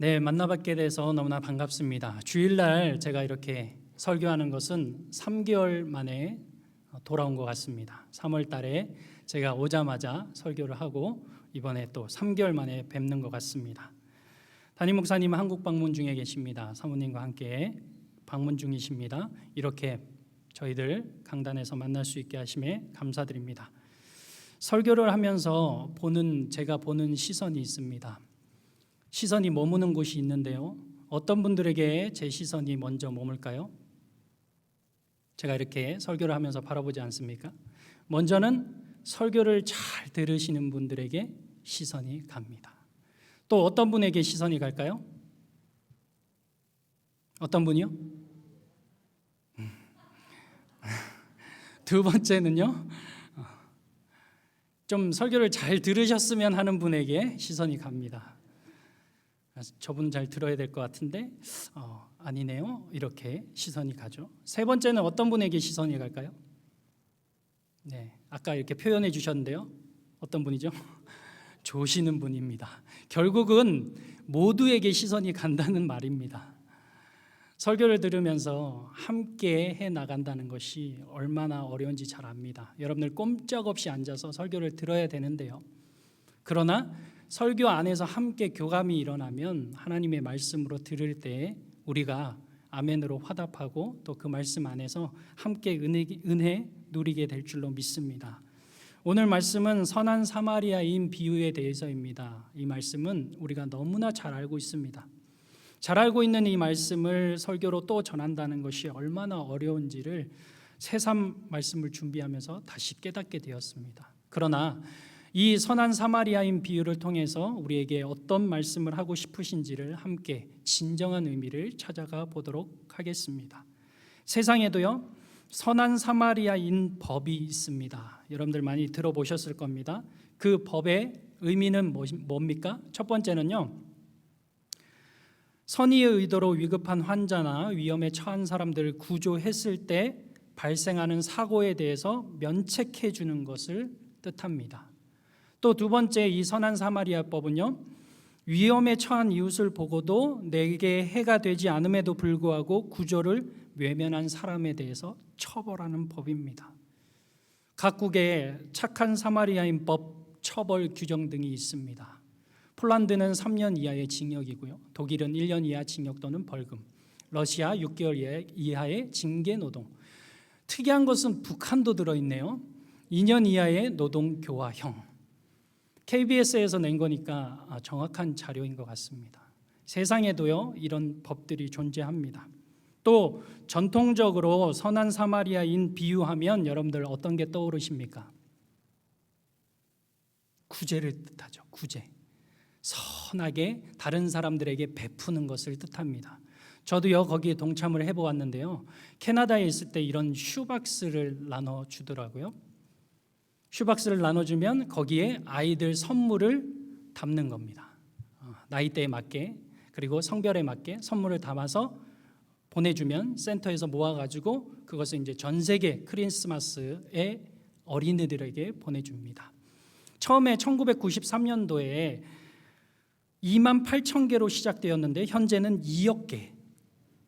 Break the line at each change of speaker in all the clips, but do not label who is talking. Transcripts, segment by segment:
네, 만나뵙게 돼서 너무나 반갑습니다. 주일날 제가 이렇게 설교하는 것은 3개월 만에 돌아온 것 같습니다. 3월 달에 제가 오자마자 설교를 하고 이번에 또 3개월 만에 뵙는 것 같습니다. 담임 목사님은 한국 방문 중에 계십니다. 사모님과 함께 방문 중이십니다. 이렇게 저희들 강단에서 만날 수 있게 하심에 감사드립니다. 설교를 하면서 제가 보는 시선이 있습니다. 시선이 머무는 곳이 있는데요. 어떤 분들에게 제 시선이 먼저 머물까요? 제가 이렇게 설교를 하면서 바라보지 않습니까? 먼저는 설교를 잘 들으시는 분들에게 시선이 갑니다. 또 어떤 분에게 시선이 갈까요? 어떤 분이요? 두 번째는요, 좀 설교를 잘 들으셨으면 하는 분에게 시선이 갑니다. 저분 잘 들어야 될 것 같은데 아니네요. 이렇게 시선이 가죠. 세 번째는 어떤 분에게 시선이 갈까요? 네, 아까 이렇게 표현해 주셨는데요. 어떤 분이죠? 조시는 분입니다. 결국은 모두에게 시선이 간다는 말입니다. 설교를 들으면서 함께 해 나간다는 것이 얼마나 어려운지 잘 압니다. 여러분들 꼼짝없이 앉아서 설교를 들어야 되는데요. 그러나 설교 안에서 함께 교감이 일어나면 하나님의 말씀으로 들을 때 우리가 아멘으로 화답하고 또 그 말씀 안에서 함께 은혜 누리게 될 줄로 믿습니다. 오늘 말씀은 선한 사마리아인 비유에 대해서입니다. 이 말씀은 우리가 너무나 잘 알고 있습니다. 잘 알고 있는 이 말씀을 설교로 또 전한다는 것이 얼마나 어려운지를 새삼 말씀을 준비하면서 다시 깨닫게 되었습니다. 그러나 이 선한 사마리아인 비유를 통해서 우리에게 어떤 말씀을 하고 싶으신지를 함께 진정한 의미를 찾아가 보도록 하겠습니다. 세상에도요, 선한 사마리아인 법이 있습니다. 여러분들 많이 들어보셨을 겁니다. 그 법의 의미는 뭡니까? 첫 번째는요, 선의의 의도로 위급한 환자나 위험에 처한 사람들을 구조했을 때 발생하는 사고에 대해서 면책해 주는 것을 뜻합니다. 또 두 번째, 이 선한 사마리아법은요, 위험에 처한 이웃을 보고도 내게 해가 되지 않음에도 불구하고 구조를 외면한 사람에 대해서 처벌하는 법입니다. 각국에 착한 사마리아인 법, 처벌 규정 등이 있습니다. 폴란드는 3년 이하의 징역이고요. 독일은 1년 이하 징역 또는 벌금, 러시아 6개월 이하의 징계 노동. 특이한 것은 북한도 들어있네요. 2년 이하의 노동 교화형. KBS에서 낸 거니까 정확한 자료인 것 같습니다. 세상에도요, 이런 법들이 존재합니다. 또 전통적으로 선한 사마리아인 비유하면 여러분들 어떤 게 떠오르십니까? 구제를 뜻하죠. 구제. 선하게 다른 사람들에게 베푸는 것을 뜻합니다. 저도요, 거기에 동참을 해보았는데요, 캐나다에 있을 때 이런 슈박스를 나눠주더라고요. 슈박스를 나눠주면 거기에 아이들 선물을 담는 겁니다. 나이대에 맞게, 그리고 성별에 맞게 선물을 담아서 보내주면 센터에서 모아가지고 그것을 이제 전 세계 크리스마스에 어린이들에게 보내줍니다. 처음에 1993년도에 2만 8천 개로 시작되었는데 현재는 2억 개,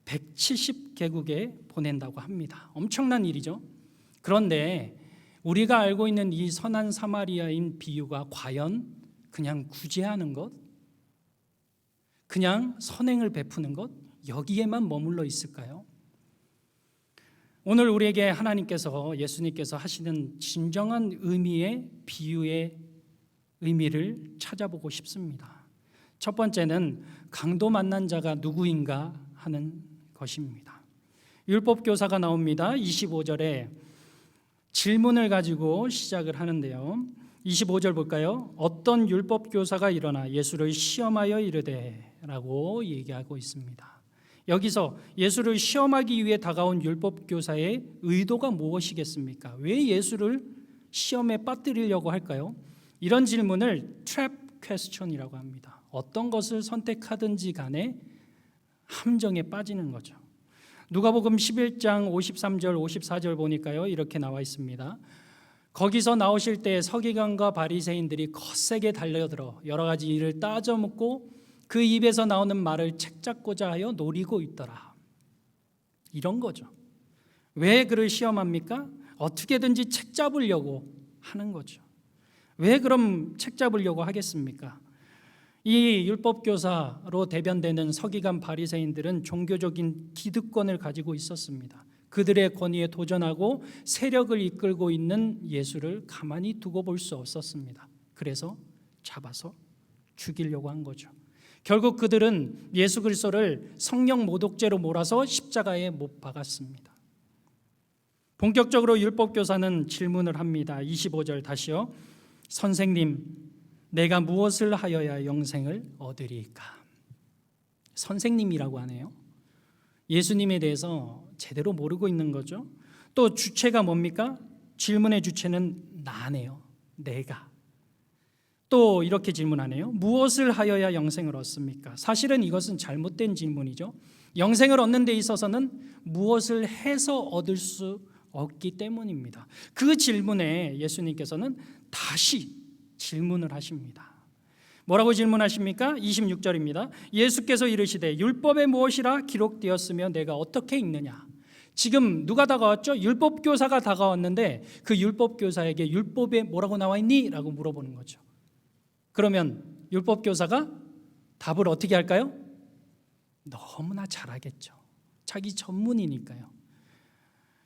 170개국에 보낸다고 합니다. 엄청난 일이죠. 그런데 우리가 알고 있는 이 선한 사마리아인 비유가 과연 그냥 구제하는 것, 그냥 선행을 베푸는 것, 여기에만 머물러 있을까요? 오늘 우리에게 하나님께서, 예수님께서 하시는 진정한 의미의 비유의 의미를 찾아보고 싶습니다. 첫 번째는 강도 만난 자가 누구인가 하는 것입니다. 율법교사가 나옵니다. 25절에 질문을 가지고 시작을 하는데요. 25절 볼까요? 어떤 율법교사가 일어나 예수를 시험하여 이르되 라고 얘기하고 있습니다. 여기서 예수를 시험하기 위해 다가온 율법교사의 의도가 무엇이겠습니까? 왜 예수를 시험에 빠뜨리려고 할까요? 이런 질문을 트랩 퀘스천이라고 합니다. 어떤 것을 선택하든지 간에 함정에 빠지는 거죠. 누가복음 11장 53절 54절 보니까요, 이렇게 나와 있습니다. 거기서 나오실 때 서기관과 바리새인들이 거세게 달려들어 여러 가지 일을 따져 묻고 그 입에서 나오는 말을 책잡고자 하여 노리고 있더라. 이런 거죠. 왜 그를 시험합니까? 어떻게든지 책잡으려고 하는 거죠. 왜 그럼 책잡으려고 하겠습니까? 이 율법교사로 대변되는 서기관 바리새인들은 종교적인 기득권을 가지고 있었습니다. 그들의 권위에 도전하고 세력을 이끌고 있는 예수를 가만히 두고 볼 수 없었습니다. 그래서 잡아서 죽이려고 한 거죠. 결국 그들은 예수 그리스도를 성령 모독죄로 몰아서 십자가에 못 박았습니다. 본격적으로 율법교사는 질문을 합니다. 25절 다시요. 선생님, 내가 무엇을 하여야 영생을 얻으리까? 선생님이라고 하네요. 예수님에 대해서 제대로 모르고 있는 거죠. 또 주체가 뭡니까? 질문의 주체는 나네요. 내가. 또 이렇게 질문하네요. 무엇을 하여야 영생을 얻습니까? 사실은 이것은 잘못된 질문이죠. 영생을 얻는 데 있어서는 무엇을 해서 얻을 수 없기 때문입니다. 그 질문에 예수님께서는 다시 질문을 하십니다. 뭐라고 질문하십니까? 26절입니다. 예수께서 이르시되 율법에 무엇이라 기록되었으며 내가 어떻게 읽느냐? 지금 누가 다가왔죠? 율법교사가 다가왔는데 그 율법교사에게 율법에 뭐라고 나와 있니? 라고 물어보는 거죠. 그러면 율법교사가 답을 어떻게 할까요? 너무나 잘하겠죠. 자기 전문이니까요.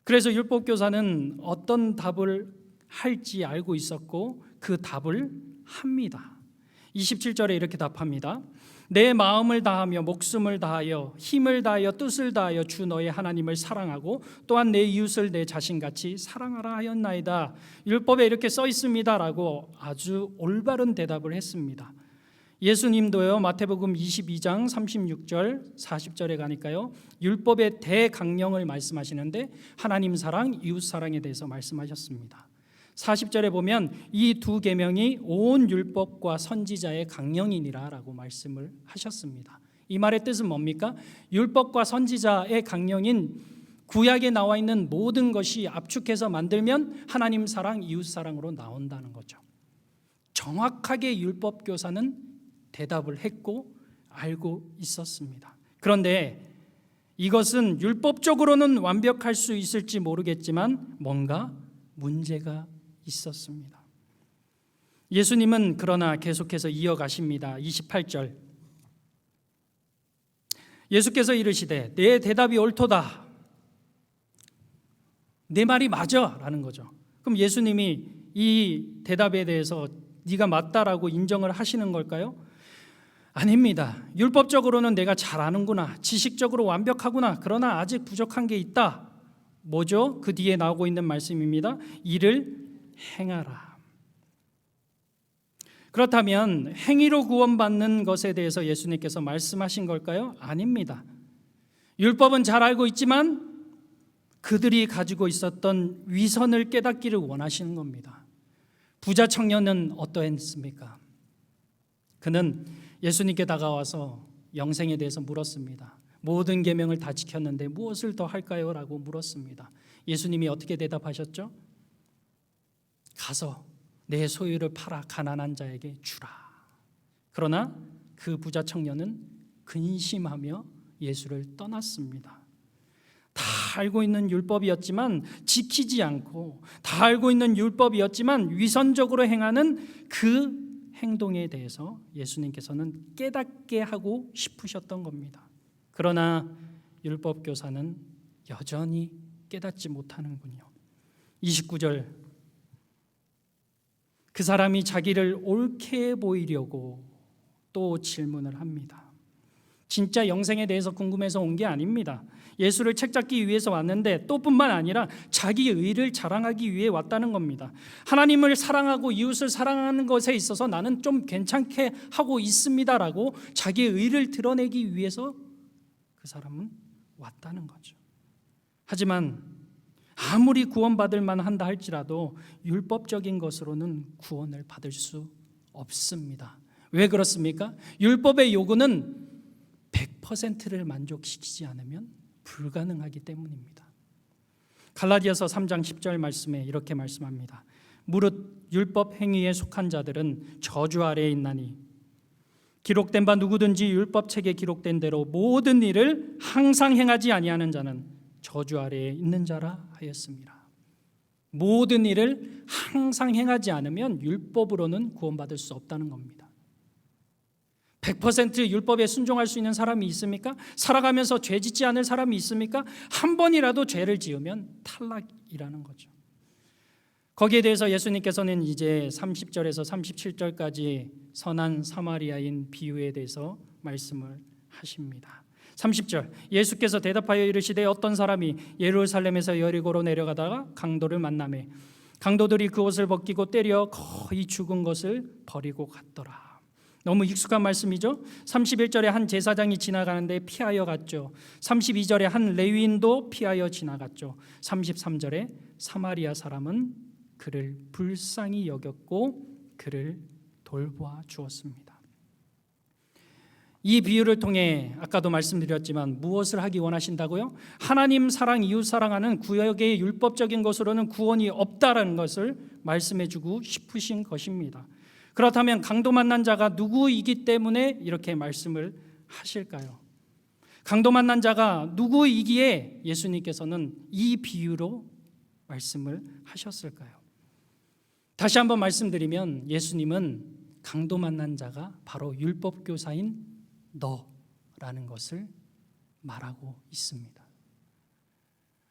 그래서 율법교사는 어떤 답을 할지 알고 있었고 그 답을 합니다. 27절에 이렇게 답합니다. 내 마음을 다하며 목숨을 다하여 힘을 다하여 뜻을 다하여 주 너의 하나님을 사랑하고 또한 내 이웃을 내 자신같이 사랑하라 하였나이다. 율법에 이렇게 써 있습니다라고 아주 올바른 대답을 했습니다. 예수님도요, 마태복음 22장 36절 40절에 가니까요, 율법의 대강령을 말씀하시는데 하나님 사랑, 이웃 사랑에 대해서 말씀하셨습니다. 40절에 보면 이 두 계명이 온 율법과 선지자의 강령이니라라고 말씀을 하셨습니다. 이 말의 뜻은 뭡니까? 율법과 선지자의 강령인 구약에 나와 있는 모든 것이 압축해서 만들면 하나님 사랑, 이웃 사랑으로 나온다는 거죠. 정확하게 율법교사는 대답을 했고 알고 있었습니다. 그런데 이것은 율법적으로는 완벽할 수 있을지 모르겠지만 뭔가 문제가 있었습니다. 예수님은 그러나 계속해서 이어가십니다. 28절 예수께서 이르시되 내 대답이 옳도다. 내 말이 맞아 라는 거죠. 그럼 예수님이 이 대답에 대해서 네가 맞다라고 인정을 하시는 걸까요? 아닙니다. 율법적으로는 내가 잘 아는구나. 지식적으로 완벽하구나. 그러나 아직 부족한 게 있다. 뭐죠? 그 뒤에 나오고 있는 말씀입니다. 이를 행하라. 그렇다면 행위로 구원받는 것에 대해서 예수님께서 말씀하신 걸까요? 아닙니다. 율법은 잘 알고 있지만 그들이 가지고 있었던 위선을 깨닫기를 원하시는 겁니다. 부자 청년은 어떠했습니까? 그는 예수님께 다가와서 영생에 대해서 물었습니다. 모든 계명을 다 지켰는데 무엇을 더 할까요? 라고 물었습니다. 예수님이 어떻게 대답하셨죠? 가서 내 소유를 팔아 가난한 자에게 주라. 그러나 그 부자 청년은 근심하며 예수를 떠났습니다. 다 알고 있는 율법이었지만 지키지 않고, 다 알고 있는 율법이었지만 위선적으로 행하는 그 행동에 대해서 예수님께서는 깨닫게 하고 싶으셨던 겁니다. 그러나 율법교사는 여전히 깨닫지 못하는군요. 29절 그 사람이 자기를 옳게 보이려고 또 질문을 합니다. 진짜 영생에 대해서 궁금해서 온 게 아닙니다. 예수를 책잡기 위해서 왔는데 또 뿐만 아니라 자기 의를 자랑하기 위해 왔다는 겁니다. 하나님을 사랑하고 이웃을 사랑하는 것에 있어서 나는 좀 괜찮게 하고 있습니다라고 자기의 의를 드러내기 위해서 그 사람은 왔다는 거죠. 하지만 아무리 구원받을 만한다 할지라도 율법적인 것으로는 구원을 받을 수 없습니다. 왜 그렇습니까? 율법의 요구는 100%를 만족시키지 않으면 불가능하기 때문입니다. 갈라디아서 3장 10절 말씀에 이렇게 말씀합니다. 무릇 율법 행위에 속한 자들은 저주 아래에 있나니 기록된 바 누구든지 율법책에 기록된 대로 모든 일을 항상 행하지 아니하는 자는 저주 아래에 있는 자라 하였습니다. 모든 일을 항상 행하지 않으면 율법으로는 구원받을 수 없다는 겁니다. 100% 율법에 순종할 수 있는 사람이 있습니까? 살아가면서 죄 짓지 않을 사람이 있습니까? 한 번이라도 죄를 지으면 탈락이라는 거죠. 거기에 대해서 예수님께서는 이제 30절에서 37절까지 선한 사마리아인 비유에 대해서 말씀을 하십니다. 30절, 예수께서 대답하여 이르시되 어떤 사람이 예루살렘에서 여리고로 내려가다가 강도를 만나매 강도들이 그 옷을 벗기고 때려 거의 죽은 것을 버리고 갔더라. 너무 익숙한 말씀이죠. 31절에 한 제사장이 지나가는데 피하여 갔죠. 32절에 한 레위인도 피하여 지나갔죠. 33절에 사마리아 사람은 그를 불쌍히 여겼고 그를 돌보아 주었습니다. 이 비유를 통해 아까도 말씀드렸지만 무엇을 하기 원하신다고요? 하나님 사랑, 이웃 사랑하는 구약의 율법적인 것으로는 구원이 없다라는 것을 말씀해주고 싶으신 것입니다. 그렇다면 강도 만난 자가 누구이기 때문에 이렇게 말씀을 하실까요? 강도 만난 자가 누구이기에 예수님께서는 이 비유로 말씀을 하셨을까요? 다시 한번 말씀드리면 예수님은 강도 만난 자가 바로 율법교사인 너라는 것을 말하고 있습니다.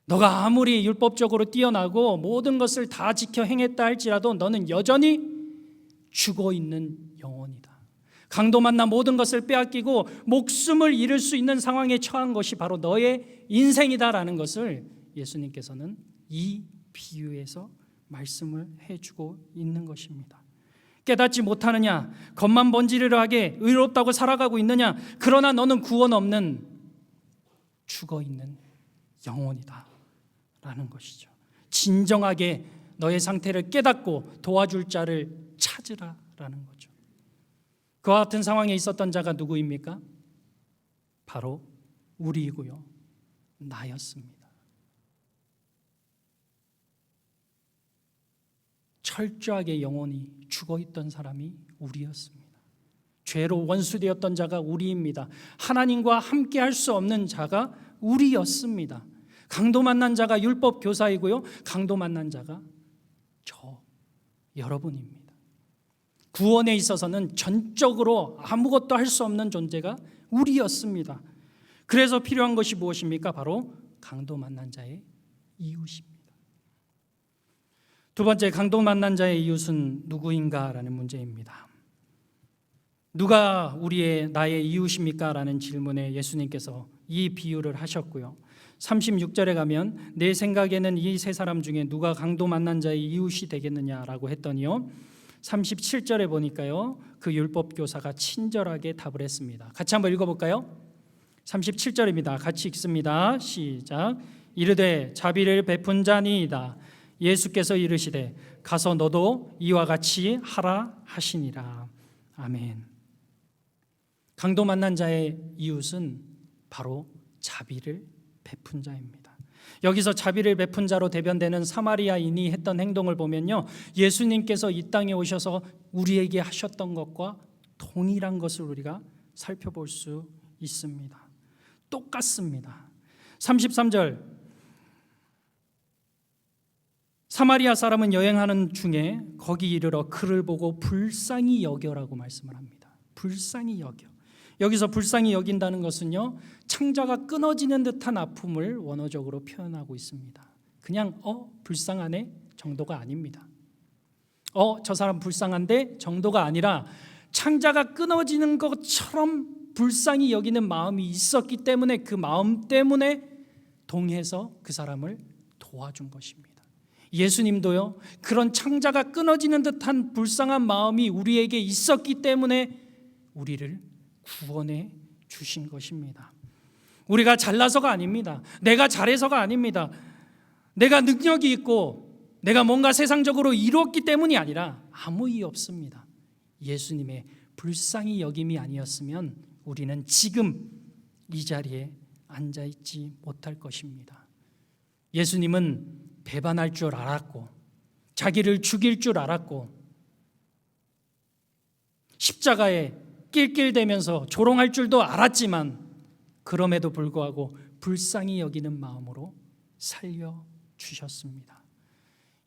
너가 아무리 율법적으로 뛰어나고 모든 것을 다 지켜 행했다 할지라도 너는 여전히 죽어있는 영혼이다. 강도 만나 모든 것을 빼앗기고 목숨을 잃을 수 있는 상황에 처한 것이 바로 너의 인생이다라는 것을 예수님께서는 이 비유에서 말씀을 해주고 있는 것입니다. 깨닫지 못하느냐? 겉만 번지르르하게 의롭다고 살아가고 있느냐? 그러나 너는 구원 없는 죽어있는 영혼이다 라는 것이죠. 진정하게 너의 상태를 깨닫고 도와줄 자를 찾으라라는 거죠. 그와 같은 상황에 있었던 자가 누구입니까? 바로 우리이고요, 나였습니다. 철저하게 영혼이 죽어있던 사람이 우리였습니다. 죄로 원수되었던 자가 우리입니다. 하나님과 함께 할 수 없는 자가 우리였습니다. 강도 만난 자가 율법 교사이고요, 강도 만난 자가 여러분입니다. 구원에 있어서는 전적으로 아무것도 할 수 없는 존재가 우리였습니다. 그래서 필요한 것이 무엇입니까? 바로 강도 만난 자의 이웃입니다. 두 번째, 강도 만난 자의 이웃은 누구인가라는 문제입니다. 누가 나의 이웃입니까? 라는 질문에 예수님께서 이 비유를 하셨고요. 36절에 가면 내 생각에는 이 세 사람 중에 누가 강도 만난 자의 이웃이 되겠느냐라고 했더니요, 37절에 보니까요, 그 율법교사가 친절하게 답을 했습니다. 같이 한번 읽어볼까요? 37절입니다. 같이 읽습니다. 시작. 이르되 자비를 베푼 자니이다. 예수께서 이르시되 가서 너도 이와 같이 하라 하시니라. 아멘. 강도 만난 자의 이웃은 바로 자비를 베푼 자입니다. 여기서 자비를 베푼 자로 대변되는 사마리아인이 했던 행동을 보면요, 예수님께서 이 땅에 오셔서 우리에게 하셨던 것과 동일한 것을 우리가 살펴볼 수 있습니다. 똑같습니다. 33절, 사마리아 사람은 여행하는 중에 거기 이르러 그를 보고 불쌍히 여겨라고 말씀을 합니다. 불쌍히 여겨. 여기서 불쌍히 여긴다는 것은요, 창자가 끊어지는 듯한 아픔을 원어적으로 표현하고 있습니다. 그냥 불쌍하네 정도가 아닙니다. 저 사람 불쌍한데 정도가 아니라 창자가 끊어지는 것처럼 불쌍히 여기는 마음이 있었기 때문에 그 마음 때문에 동해서 그 사람을 도와준 것입니다. 예수님도요, 그런 창자가 끊어지는 듯한 불쌍한 마음이 우리에게 있었기 때문에 우리를 구원해 주신 것입니다. 우리가 잘나서가 아닙니다. 내가 잘해서가 아닙니다. 내가 능력이 있고 내가 뭔가 세상적으로 이루었기 때문이 아니라 아무 이유 없습니다. 예수님의 불쌍히 여김이 아니었으면 우리는 지금 이 자리에 앉아있지 못할 것입니다. 예수님은 배반할 줄 알았고 자기를 죽일 줄 알았고 십자가에 낄낄대면서 조롱할 줄도 알았지만 그럼에도 불구하고 불쌍히 여기는 마음으로 살려주셨습니다.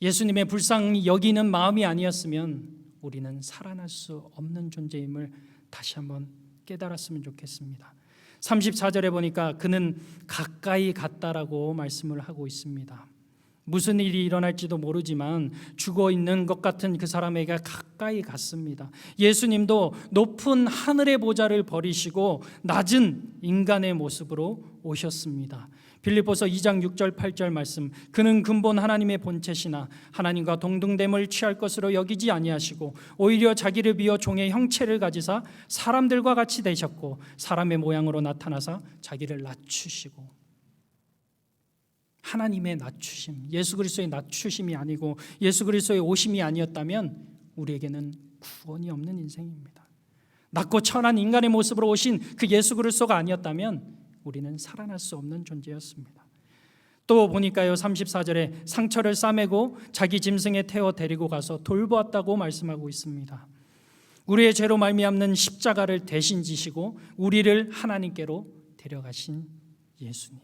예수님의 불쌍히 여기는 마음이 아니었으면 우리는 살아날 수 없는 존재임을 다시 한번 깨달았으면 좋겠습니다. 34절에 보니까 그는 가까이 갔다라고 말씀을 하고 있습니다. 무슨 일이 일어날지도 모르지만 죽어 있는 것 같은 그 사람에게 가까이 갔습니다. 예수님도 높은 하늘의 보좌를 버리시고 낮은 인간의 모습으로 오셨습니다. 빌립보서 2장 6절 8절 말씀, 그는 근본 하나님의 본체시나 하나님과 동등됨을 취할 것으로 여기지 아니하시고 오히려 자기를 비어 종의 형체를 가지사 사람들과 같이 되셨고 사람의 모양으로 나타나사 자기를 낮추시고. 하나님의 낮추심, 예수 그리스도의 낮추심이 아니고 예수 그리스도의 오심이 아니었다면 우리에게는 구원이 없는 인생입니다. 낮고 천한 인간의 모습으로 오신 그 예수 그리스도가 아니었다면 우리는 살아날 수 없는 존재였습니다. 또 보니까요, 34절에 상처를 싸매고 자기 짐승에 태워 데리고 가서 돌보았다고 말씀하고 있습니다. 우리의 죄로 말미암는 십자가를 대신 지시고 우리를 하나님께로 데려가신 예수님.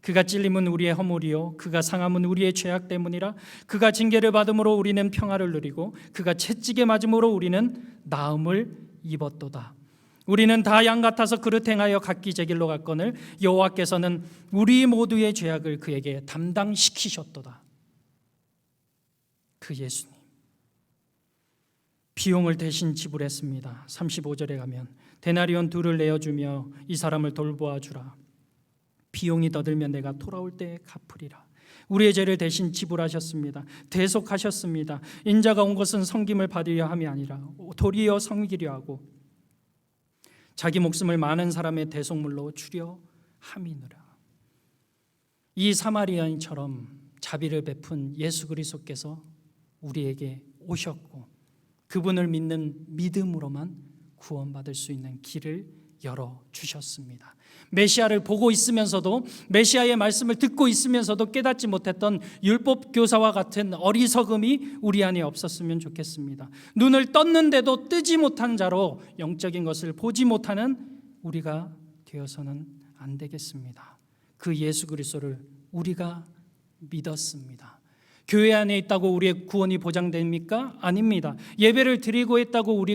그가 찔림은 우리의 허물이요 그가 상함은 우리의 죄악 때문이라. 그가 징계를 받음으로 우리는 평화를 누리고 그가 채찍에 맞음으로 우리는 나음을 입었도다. 우리는 다 양 같아서 그릇 행하여 각기 제 길로 갔거늘 여호와께서는 우리 모두의 죄악을 그에게 담당시키셨도다. 그 예수님 비용을 대신 지불했습니다. 35절에 가면 데나리온 2를 내어주며 이 사람을 돌보아 주라. 비용이 더 들면 내가 돌아올 때 갚으리라. 우리의 죄를 대신 지불하셨습니다. 대속하셨습니다. 인자가 온 것은 섬김을 받으려 함이 아니라 도리어 섬기려 하고 자기 목숨을 많은 사람의 대속물로 주려 함이니라. 이 사마리아인처럼 자비를 베푼 예수 그리스도께서 우리에게 오셨고 그분을 믿는 믿음으로만 구원받을 수 있는 길을 열어주셨습니다. 메시아를 보고 있으면서도 메시아의 말씀을 듣고 있으면서도 깨닫지 못했던 율법 교사와 같은 어리석음이 우리 안에 없었으면 좋겠습니다. 눈을 떴는데도 뜨지 못한 자로 영적인 것을 보지 못하는 우리가 되어서는 안 되겠습니다. 그 예수 그리스도를 우리가 믿었습니다. 교회 안에 있다고 우리의 구원이 보장됩니까? 아닙니다. 예배를 드리고 있다고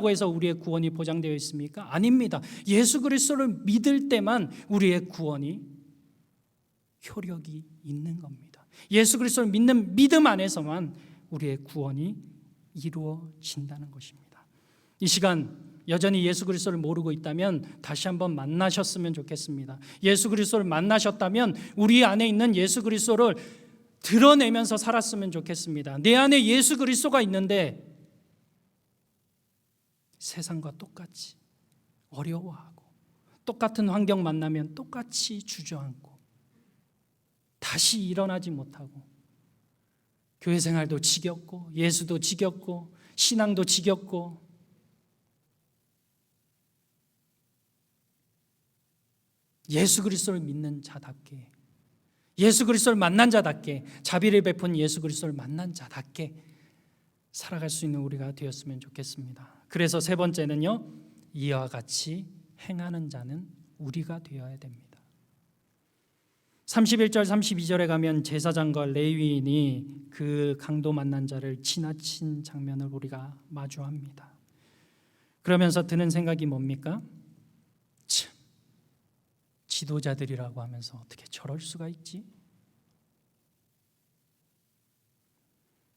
해서 우리의 구원이 보장되어 있습니까? 아닙니다. 예수 그리스도를 믿을 때만 우리의 구원이 효력이 있는 겁니다. 예수 그리스도를 믿는 믿음 안에서만 우리의 구원이 이루어진다는 것입니다. 이 시간 여전히 예수 그리스도를 모르고 있다면 다시 한번 만나셨으면 좋겠습니다. 예수 그리스도를 만나셨다면 우리 안에 있는 예수 그리스도를 드러내면서 살았으면 좋겠습니다. 내 안에 예수 그리스도가 있는데 세상과 똑같이 어려워하고 똑같은 환경 만나면 똑같이 주저앉고 다시 일어나지 못하고 교회 생활도 지겹고 예수도 지겹고 신앙도 지겹고 예수 그리스도를 믿는 자답게 예수 그리스도를 만난 자답게 자비를 베푼 예수 그리스도를 만난 자답게 살아갈 수 있는 우리가 되었으면 좋겠습니다. 그래서 세 번째는요, 이와 같이 행하는 자는 우리가 되어야 됩니다. 31절 32절에 가면 제사장과 레위인이 그 강도 만난 자를 지나친 장면을 우리가 마주합니다. 그러면서 드는 생각이 뭡니까? 참, 지도자들이라고 하면서 어떻게 저럴 수가 있지?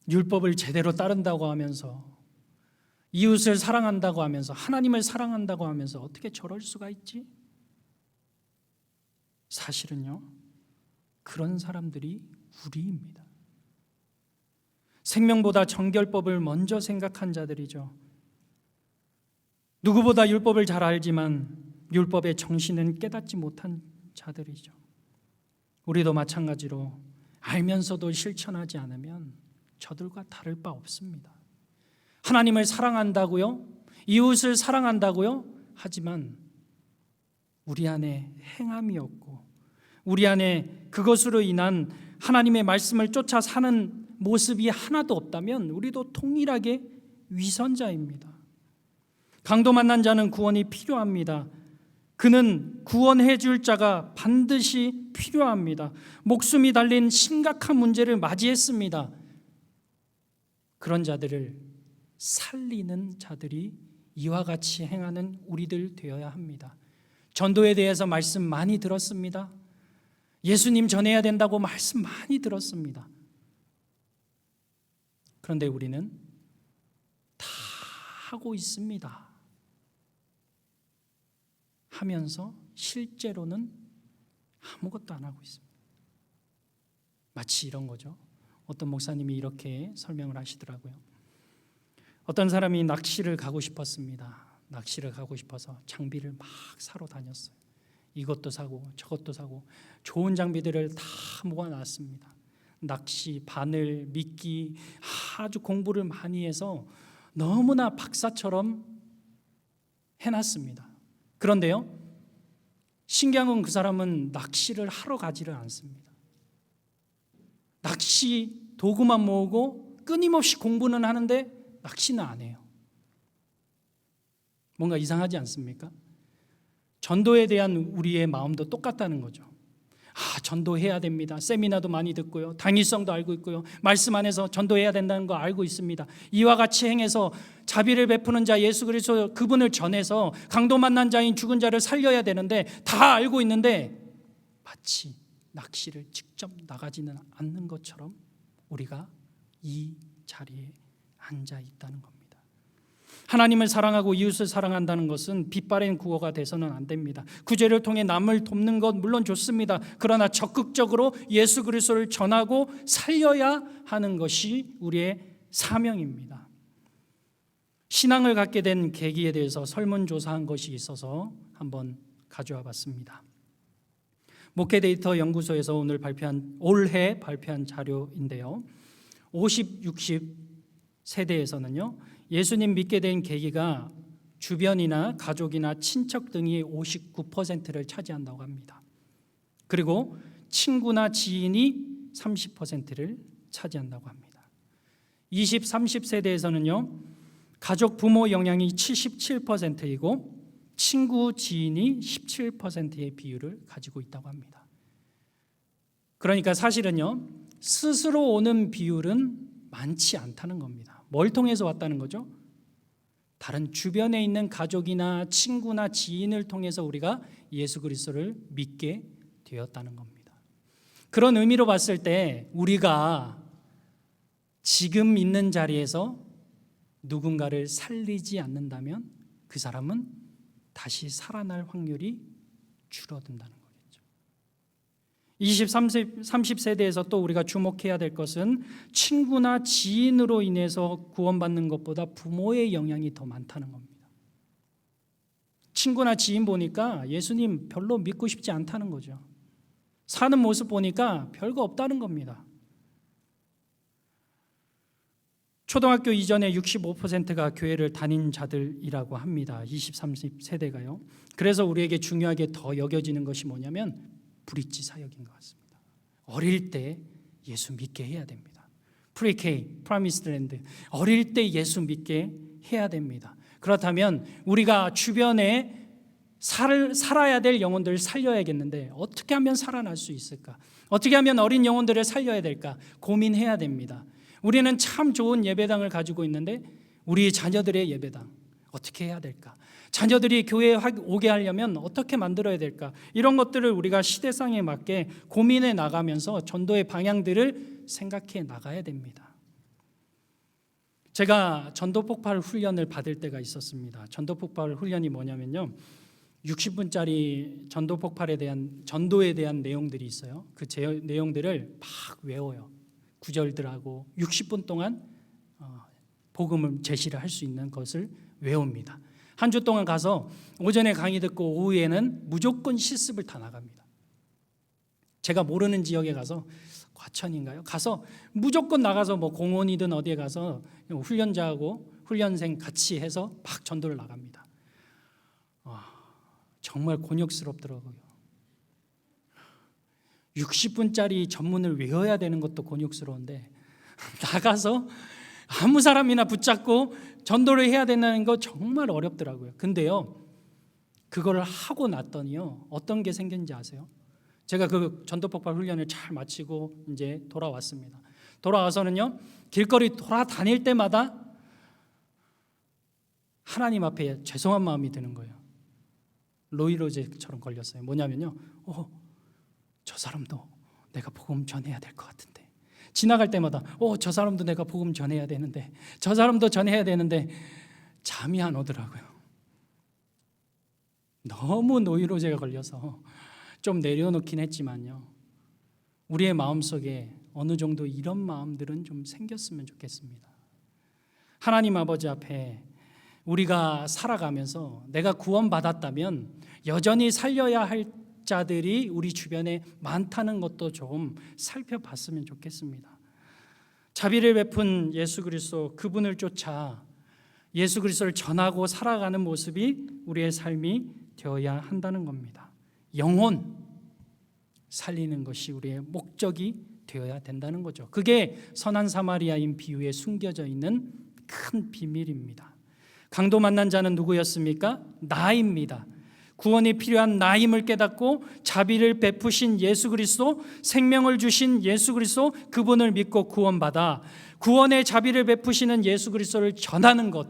율법을 제대로 따른다고 하면서 이웃을 사랑한다고 하면서 하나님을 사랑한다고 하면서 어떻게 저럴 수가 있지? 사실은요, 그런 사람들이 우리입니다. 생명보다 정결법을 먼저 생각한 자들이죠. 누구보다 율법을 잘 알지만 율법의 정신은 깨닫지 못한 자들이죠. 우리도 마찬가지로 알면서도 실천하지 않으면 저들과 다를 바 없습니다. 하나님을 사랑한다고요? 이웃을 사랑한다고요? 하지만 우리 안에 행함이 없고 우리 안에 그것으로 인한 하나님의 말씀을 쫓아 사는 모습이 하나도 없다면 우리도 동일하게 위선자입니다. 강도 만난 자는 구원이 필요합니다. 그는 구원해 줄 자가 반드시 필요합니다. 목숨이 달린 심각한 문제를 맞이했습니다. 그런 자들을 살리는 자들이 이와 같이 행하는 우리들 되어야 합니다. 전도에 대해서 말씀 많이 들었습니다. 예수님 전해야 된다고 말씀 많이 들었습니다. 그런데 우리는 다 하고 있습니다. 하면서 실제로는 아무것도 안 하고 있습니다. 마치 이런 거죠. 어떤 목사님이 이렇게 설명을 하시더라고요. 어떤 사람이 낚시를 가고 싶었습니다. 낚시를 가고 싶어서 장비를 막 사러 다녔어요. 이것도 사고 저것도 사고 좋은 장비들을 다 모아놨습니다. 낚시, 바늘, 미끼 아주 공부를 많이 해서 너무나 박사처럼 해놨습니다. 그런데요, 신기한 건 그 사람은 낚시를 하러 가지를 않습니다. 낚시 도구만 모으고 끊임없이 공부는 하는데 낚시는 안 해요. 뭔가 이상하지 않습니까? 전도에 대한 우리의 마음도 똑같다는 거죠. 전도해야 됩니다. 세미나도 많이 듣고요. 당위성도 알고 있고요. 말씀 안에서 전도해야 된다는 거 알고 있습니다. 이와 같이 행해서 자비를 베푸는 자 예수 그리스도 그분을 전해서 강도 만난 자인 죽은 자를 살려야 되는데 다 알고 있는데 마치 낚시를 직접 나가지는 않는 것처럼 우리가 이 자리에 앉아 있다는 겁니다. 하나님을 사랑하고 이웃을 사랑한다는 것은 빛바랜 구호가 돼서는 안 됩니다. 구제를 통해 남을 돕는 것 물론 좋습니다. 그러나 적극적으로 예수 그리스도를 전하고 살려야 하는 것이 우리의 사명입니다. 신앙을 갖게 된 계기에 대해서 설문조사한 것이 있어서 한번 가져와 봤습니다. 목회데이터 연구소에서 올해 발표한 자료인데요. 50, 60 세대에서는요, 예수님 믿게 된 계기가 주변이나 가족이나 친척 등이 59%를 차지한다고 합니다. 그리고 친구나 지인이 30%를 차지한다고 합니다. 20, 30세대에서는요, 가족 부모 영향이 77%이고 친구 지인이 17%의 비율을 가지고 있다고 합니다. 그러니까 사실은요, 스스로 오는 비율은 많지 않다는 겁니다. 뭘 통해서 왔다는 거죠? 다른 주변에 있는 가족이나 친구나 지인을 통해서 우리가 예수 그리스도를 믿게 되었다는 겁니다. 그런 의미로 봤을 때 우리가 지금 있는 자리에서 누군가를 살리지 않는다면 그 사람은 다시 살아날 확률이 줄어든다는 거겠죠. 20, 30세대에서 또 우리가 주목해야 될 것은 친구나 지인으로 인해서 구원받는 것보다 부모의 영향이 더 많다는 겁니다. 친구나 지인 보니까 예수님 별로 믿고 싶지 않다는 거죠. 사는 모습 보니까 별거 없다는 겁니다. 초등학교 이전에 65%가 교회를 다닌 자들이라고 합니다. 20, 30세대가요. 그래서 우리에게 중요하게 더 여겨지는 것이 뭐냐면 브릿지 사역인 것 같습니다. 어릴 때 예수 믿게 해야 됩니다. 프리케이, 프라미스드랜드, 어릴 때 예수 믿게 해야 됩니다. 그렇다면 우리가 주변에 살아야 될 영혼들을 살려야겠는데 어떻게 하면 살아날 수 있을까? 어떻게 하면 어린 영혼들을 살려야 될까? 고민해야 됩니다. 우리는 참 좋은 예배당을 가지고 있는데 우리 자녀들의 예배당 어떻게 해야 될까? 자녀들이 교회에 오게 하려면 어떻게 만들어야 될까? 이런 것들을 우리가 시대상에 맞게 고민해 나가면서 전도의 방향들을 생각해 나가야 됩니다. 제가 전도폭발 훈련을 받을 때가 있었습니다. 전도폭발 훈련이 뭐냐면요, 60분짜리 전도에 대한 내용들이 있어요. 그 내용들을 막 외워요. 구절들하고 60분 동안 복음을 제시를 할 수 있는 것을 외웁니다. 한 주 동안 가서 오전에 강의 듣고 오후에는 무조건 실습을 다 나갑니다. 제가 모르는 지역에 가서 과천인가요? 가서 무조건 나가서 뭐 공원이든 어디에 가서 훈련자하고 훈련생 같이 해서 막 전도를 나갑니다. 정말 곤욕스럽더라고요. 60분짜리 전문을 외워야 되는 것도 곤욕스러운데 나가서 아무 사람이나 붙잡고 전도를 해야 된다는 거 정말 어렵더라고요. 근데요, 그걸 하고 났더니요, 어떤 게 생겼는지 아세요? 제가 그 전도 폭발 훈련을 잘 마치고 이제 돌아왔습니다. 돌아와서는요, 길거리 돌아다닐 때마다 하나님 앞에 죄송한 마음이 드는 거예요. 로이로제처럼 걸렸어요. 뭐냐면요, 저 사람도 내가 복음 전해야 될 것 같은데, 지나갈 때마다 저 사람도 내가 복음 전해야 되는데, 저 사람도 전해야 되는데 잠이 안 오더라고요. 너무 노이로제가 걸려서 좀 내려놓긴 했지만요, 우리의 마음속에 어느 정도 이런 마음들은 좀 생겼으면 좋겠습니다. 하나님 아버지 앞에 우리가 살아가면서 내가 구원받았다면 여전히 살려야 할 자들이 우리 주변에 많다는 것도 좀 살펴봤으면 좋겠습니다. 자비를 베푼 예수 그리스도, 그분을 쫓아 예수 그리스도를 전하고 살아가는 모습이 우리의 삶이 되어야 한다는 겁니다. 영혼 살리는 것이 우리의 목적이 되어야 된다는 거죠. 그게 선한 사마리아인 비유에 숨겨져 있는 큰 비밀입니다. 강도 만난 자는 누구였습니까? 나입니다. 구원이 필요한 나임을 깨닫고 자비를 베푸신 예수 그리스도, 생명을 주신 예수 그리스도, 그분을 믿고 구원받아 구원의 자비를 베푸시는 예수 그리스도를 전하는 것,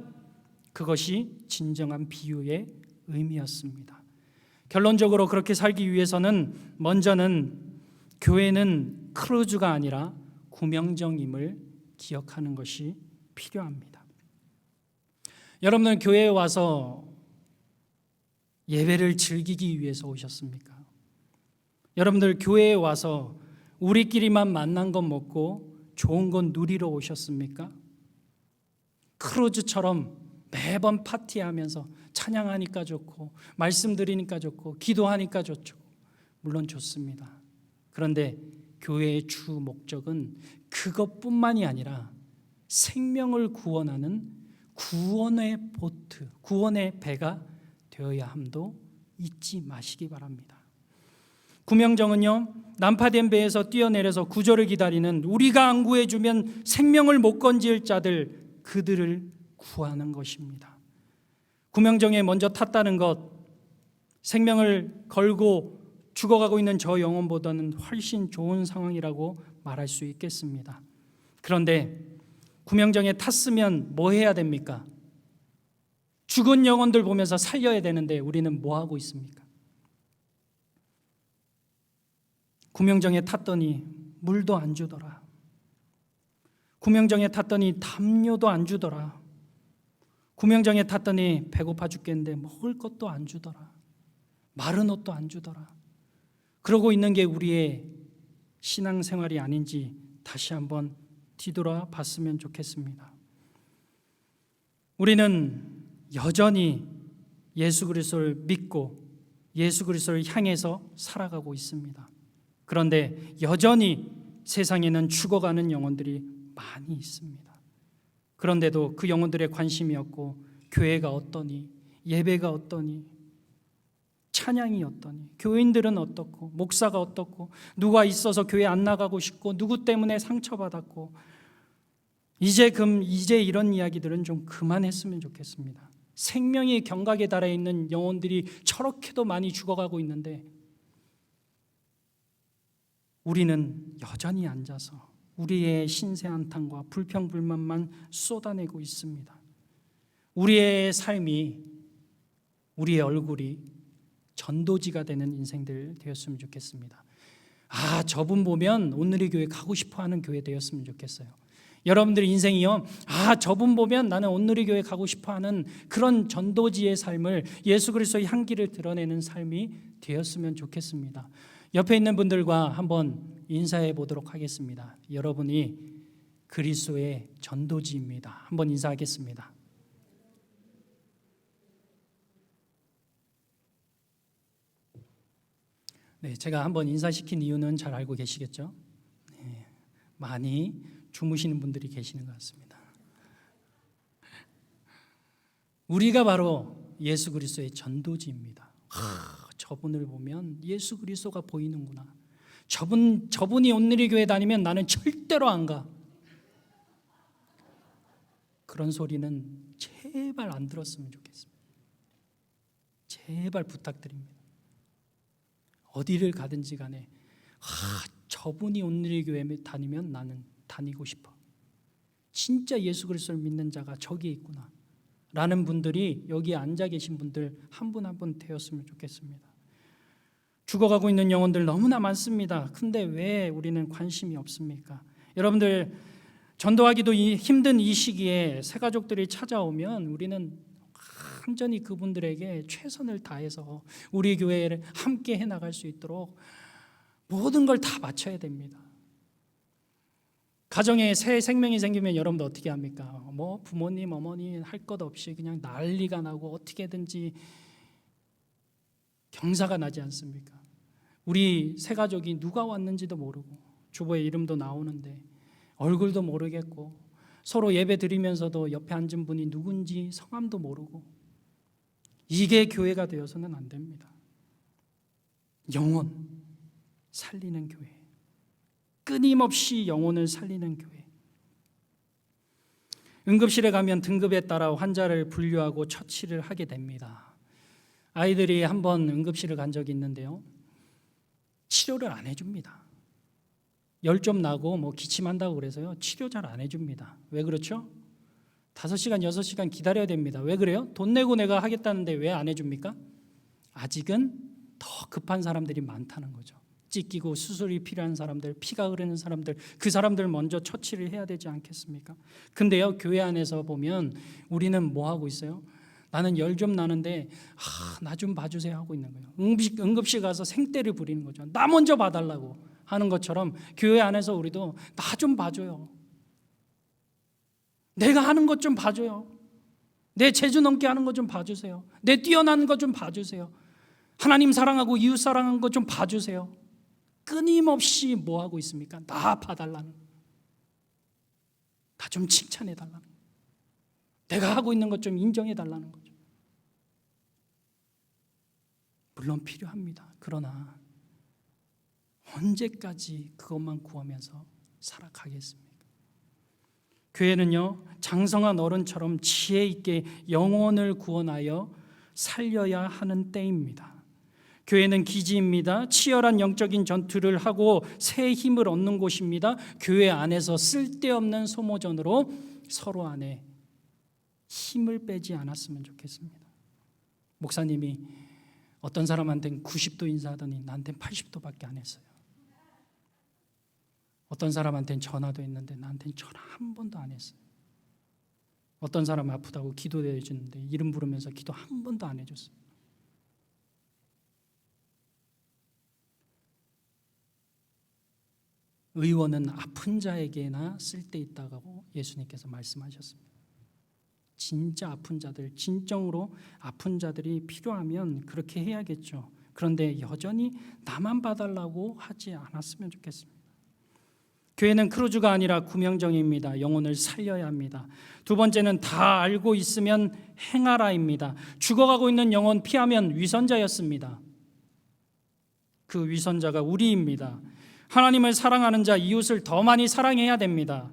그것이 진정한 비유의 의미였습니다. 결론적으로 그렇게 살기 위해서는 먼저는 교회는 크루즈가 아니라 구명정임을 기억하는 것이 필요합니다. 여러분은 교회에 와서 예배를 즐기기 위해서 오셨습니까? 여러분들 교회에 와서 우리끼리만 만난 것 먹고 좋은 건 누리러 오셨습니까? 크루즈처럼 매번 파티하면서 찬양하니까 좋고 말씀 드리니까 좋고 기도하니까 좋죠. 물론 좋습니다. 그런데 교회의 주 목적은 그것뿐만이 아니라 생명을 구원하는 구원의 보트, 구원의 배가 되어야 함도 잊지 마시기 바랍니다. 구명정은요, 난파된 배에서 뛰어내려서 구조를 기다리는, 우리가 안 구해주면 생명을 못 건질 자들, 그들을 구하는 것입니다. 구명정에 먼저 탔다는 것, 생명을 걸고 죽어가고 있는 저 영혼보다는 훨씬 좋은 상황이라고 말할 수 있겠습니다. 그런데 구명정에 탔으면 뭐 해야 됩니까? 죽은 영혼들 보면서 살려야 되는데 우리는 뭐 하고 있습니까? 구명정에 탔더니 물도 안 주더라. 구명정에 탔더니 담요도 안 주더라. 구명정에 탔더니 배고파 죽겠는데 먹을 것도 안 주더라. 마른 옷도 안 주더라. 그러고 있는 게 우리의 신앙생활이 아닌지 다시 한번 뒤돌아 봤으면 좋겠습니다. 우리는 여전히 예수 그리스도를 믿고 예수 그리스도를 향해서 살아가고 있습니다. 그런데 여전히 세상에는 죽어가는 영혼들이 많이 있습니다. 그런데도 그 영혼들의 관심이 없고 교회가 어떠니, 예배가 어떠니, 찬양이 어떠니, 교인들은 어떻고, 목사가 어떻고, 누가 있어서 교회 안 나가고 싶고, 누구 때문에 상처받았고, 이제 이런 이야기들은 좀 그만했으면 좋겠습니다. 생명이 경각에 달해 있는 영혼들이 저렇게도 많이 죽어가고 있는데 우리는 여전히 앉아서 우리의 신세 한탄과 불평불만만 쏟아내고 있습니다. 우리의 삶이, 우리의 얼굴이 전도지가 되는 인생들 되었으면 좋겠습니다. 저분 보면 온누리 교회 가고 싶어하는 교회 되었으면 좋겠어요. 여러분들의 인생이요, 저분 보면 나는 온누리 교회 가고 싶어하는 그런 전도지의 삶을, 예수 그리스도의 향기를 드러내는 삶이 되었으면 좋겠습니다. 옆에 있는 분들과 한번 인사해 보도록 하겠습니다. 여러분이 그리스도의 전도지입니다. 한번 인사하겠습니다. 네, 제가 한번 인사시킨 이유는 잘 알고 계시겠죠? 네, 많이 주무시는 분들이 계시는 것 같습니다. 우리가 바로 예수 그리스도의 전도지입니다. 저분을 보면 예수 그리스도가 보이는구나. 저분이 온누리 교회 다니면 나는 절대로 안 가. 그런 소리는 제발 안 들었으면 좋겠습니다. 제발 부탁드립니다. 어디를 가든지 간에 저분이 온누리교회 다니면 나는 다니고 싶어. 진짜 예수 그리스도를 믿는 자가 저기에 있구나 라는 분들이 여기 앉아 계신 분들 한 분 한 분 되었으면 좋겠습니다. 죽어가고 있는 영혼들 너무나 많습니다. 근데 왜 우리는 관심이 없습니까? 여러분들 전도하기도 힘든 이 시기에 새가족들이 찾아오면 우리는 완전히 그분들에게 최선을 다해서 우리 교회를 함께 해나갈 수 있도록 모든 걸 다 바쳐야 됩니다. 가정에 새 생명이 생기면 여러분들 어떻게 합니까? 뭐 부모님, 어머니 할 것 없이 그냥 난리가 나고 어떻게든지 경사가 나지 않습니까? 우리 새 가족이 누가 왔는지도 모르고 주보의 이름도 나오는데 얼굴도 모르겠고 서로 예배 드리면서도 옆에 앉은 분이 누군지 성함도 모르고 이게 교회가 되어서는 안 됩니다. 영혼 살리는 교회, 끊임없이 영혼을 살리는 교회. 응급실에 가면 등급에 따라 환자를 분류하고 처치를 하게 됩니다. 아이들이 한번 응급실을 간 적이 있는데요, 치료를 안 해줍니다. 열 좀 나고 뭐 기침한다고 그래서요 치료 잘 안 해줍니다. 왜 그렇죠? 5시간 6시간 기다려야 됩니다. 왜 그래요? 돈 내고 내가 하겠다는데 왜 안 해줍니까? 아직은 더 급한 사람들이 많다는 거죠. 찢기고 수술이 필요한 사람들, 피가 흐르는 사람들, 그 사람들 먼저 처치를 해야 되지 않겠습니까? 근데요, 교회 안에서 보면 우리는 뭐 하고 있어요? 나는 열 좀 나는데 나 좀 봐주세요 하고 있는 거예요. 응급실 가서 생떼를 부리는 거죠. 나 먼저 봐달라고 하는 것처럼 교회 안에서 우리도 나 좀 봐줘요. 내가 하는 것 좀 봐줘요. 내 재주 넘게 하는 것 좀 봐주세요. 내 뛰어난 것 좀 봐주세요. 하나님 사랑하고 이웃 사랑하는 것 좀 봐주세요. 끊임없이 뭐 하고 있습니까? 나 봐달라는, 나 좀 칭찬해달라는, 내가 하고 있는 것 좀 인정해달라는 거죠. 물론 필요합니다. 그러나 언제까지 그것만 구하면서 살아가겠습니까? 교회는요, 장성한 어른처럼 지혜 있게 영혼을 구원하여 살려야 하는 때입니다. 교회는 기지입니다. 치열한 영적인 전투를 하고 새 힘을 얻는 곳입니다. 교회 안에서 쓸데없는 소모전으로 서로 안에 힘을 빼지 않았으면 좋겠습니다. 목사님이 어떤 사람한테는 90도 인사하더니 나한테는 80도밖에 안 했어요. 어떤 사람한테는 전화도 했는데 나한테는 전화 한 번도 안 했어요. 어떤 사람 아프다고 기도도 해주는데 이름 부르면서 기도 한 번도 안 해줬어요. 의원은 아픈 자에게나 쓸데있다고 예수님께서 말씀하셨습니다. 진짜 아픈 자들, 진정으로 아픈 자들이 필요하면 그렇게 해야겠죠. 그런데 여전히 나만 봐달라고 하지 않았으면 좋겠습니다. 교회는 크루즈가 아니라 구명정입니다. 영혼을 살려야 합니다. 두 번째는 다 알고 있으면 행하라입니다. 죽어가고 있는 영혼 피하면 위선자였습니다. 그 위선자가 우리입니다. 하나님을 사랑하는 자, 이웃을 더 많이 사랑해야 됩니다.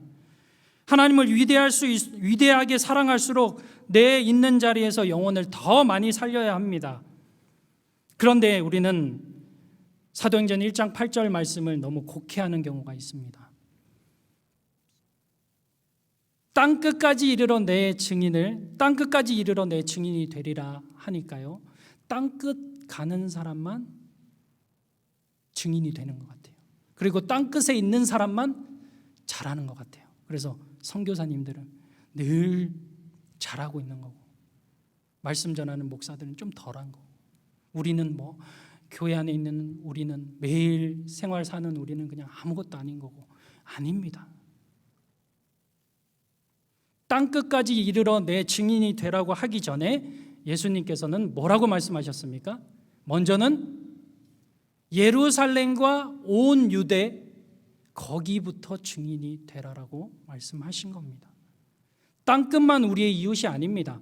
하나님을 위대하게 사랑할수록 내 있는 자리에서 영혼을 더 많이 살려야 합니다. 그런데 우리는 사도행전 1장 8절 말씀을 너무 곡해하는 경우가 있습니다. 땅끝까지 이르러 내 증인이 되리라 하니까요, 땅끝 가는 사람만 증인이 되는 것 같아요. 그리고 땅끝에 있는 사람만 잘하는 것 같아요. 그래서 선교사님들은 늘 잘하고 있는 거고 말씀 전하는 목사들은 좀 덜한 거고, 우리는 뭐 교회 안에 있는 우리는 매일 생활 사는 우리는 그냥 아무것도 아닌 거고, 아닙니다. 땅끝까지 이르러 내 증인이 되라고 하기 전에 예수님께서는 뭐라고 말씀하셨습니까? 먼저는 예루살렘과 온 유대 거기부터 증인이 되라라고 말씀하신 겁니다. 땅끝만 우리의 이웃이 아닙니다.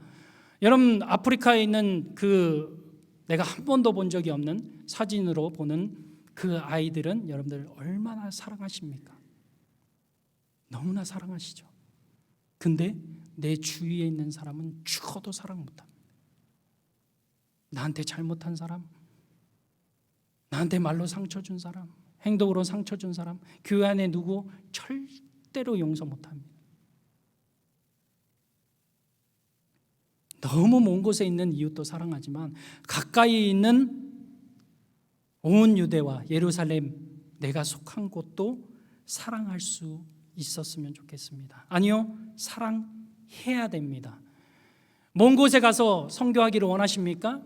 여러분, 아프리카에 있는 내가 한 번도 본 적이 없는 사진으로 보는 그 아이들은 여러분들 얼마나 사랑하십니까? 너무나 사랑하시죠. 근데 내 주위에 있는 사람은 죽어도 사랑 못합니다. 나한테 잘못한 사람, 나한테 말로 상처 준 사람, 행동으로 상처 준 사람, 교회 안에 누구 절대로 용서 못합니다. 너무 먼 곳에 있는 이웃도 사랑하지만 가까이 있는 온 유대와 예루살렘, 내가 속한 곳도 사랑할 수 있었으면 좋겠습니다. 아니요, 사랑해야 됩니다. 먼 곳에 가서 선교하기를 원하십니까?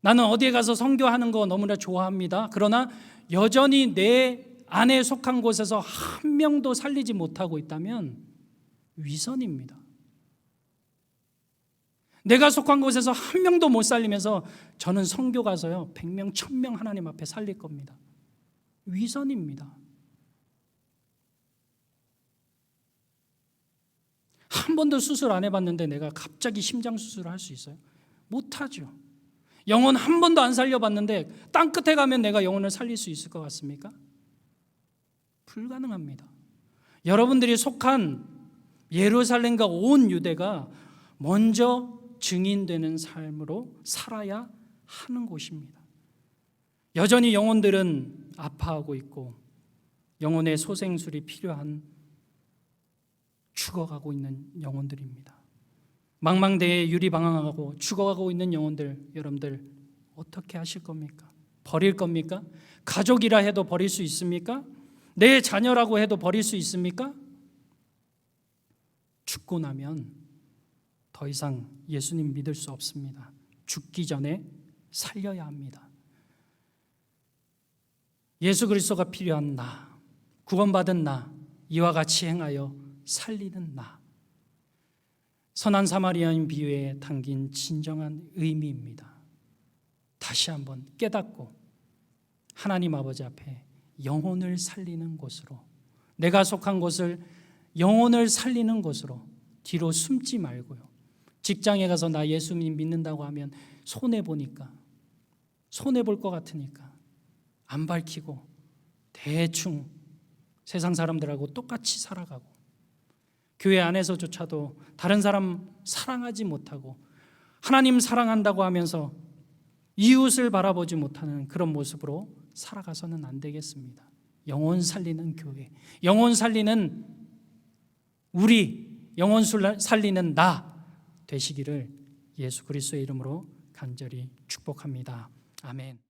나는 어디에 가서 선교하는 거 너무나 좋아합니다. 그러나 여전히 내 안에 속한 곳에서 한 명도 살리지 못하고 있다면 위선입니다. 내가 속한 곳에서 한 명도 못 살리면서 저는 선교 가서요 100명, 1000명 하나님 앞에 살릴 겁니다. 위선입니다. 한 번도 수술 안 해봤는데 내가 갑자기 심장 수술을 할 수 있어요? 못하죠. 영혼 한 번도 안 살려봤는데 땅끝에 가면 내가 영혼을 살릴 수 있을 것 같습니까? 불가능합니다. 여러분들이 속한 예루살렘과 온 유대가 먼저 증인되는 삶으로 살아야 하는 곳입니다. 여전히 영혼들은 아파하고 있고 영혼의 소생술이 필요한 죽어가고 있는 영혼들입니다. 망망대해에 유리방황하고 죽어가고 있는 영혼들, 여러분들 어떻게 하실 겁니까? 버릴 겁니까? 가족이라 해도 버릴 수 있습니까? 내 자녀라고 해도 버릴 수 있습니까? 죽고 나면 더 이상 예수님 믿을 수 없습니다. 죽기 전에 살려야 합니다. 예수 그리스도가 필요한 나, 구원받은 나, 이와 같이 행하여 살리는 나. 선한 사마리아인 비유에 담긴 진정한 의미입니다. 다시 한번 깨닫고 하나님 아버지 앞에 영혼을 살리는 곳으로, 내가 속한 곳을 영혼을 살리는 곳으로 뒤로 숨지 말고요. 직장에 가서 나 예수님 믿는다고 하면 손해보니까, 손해볼 것 같으니까 안 밝히고 대충 세상 사람들하고 똑같이 살아가고, 교회 안에서조차도 다른 사람 사랑하지 못하고 하나님 사랑한다고 하면서 이웃을 바라보지 못하는 그런 모습으로 살아가서는 안 되겠습니다. 영혼 살리는 교회, 영혼 살리는 우리, 영혼 살리는 나 되시기를 예수 그리스도의 이름으로 간절히 축복합니다. 아멘.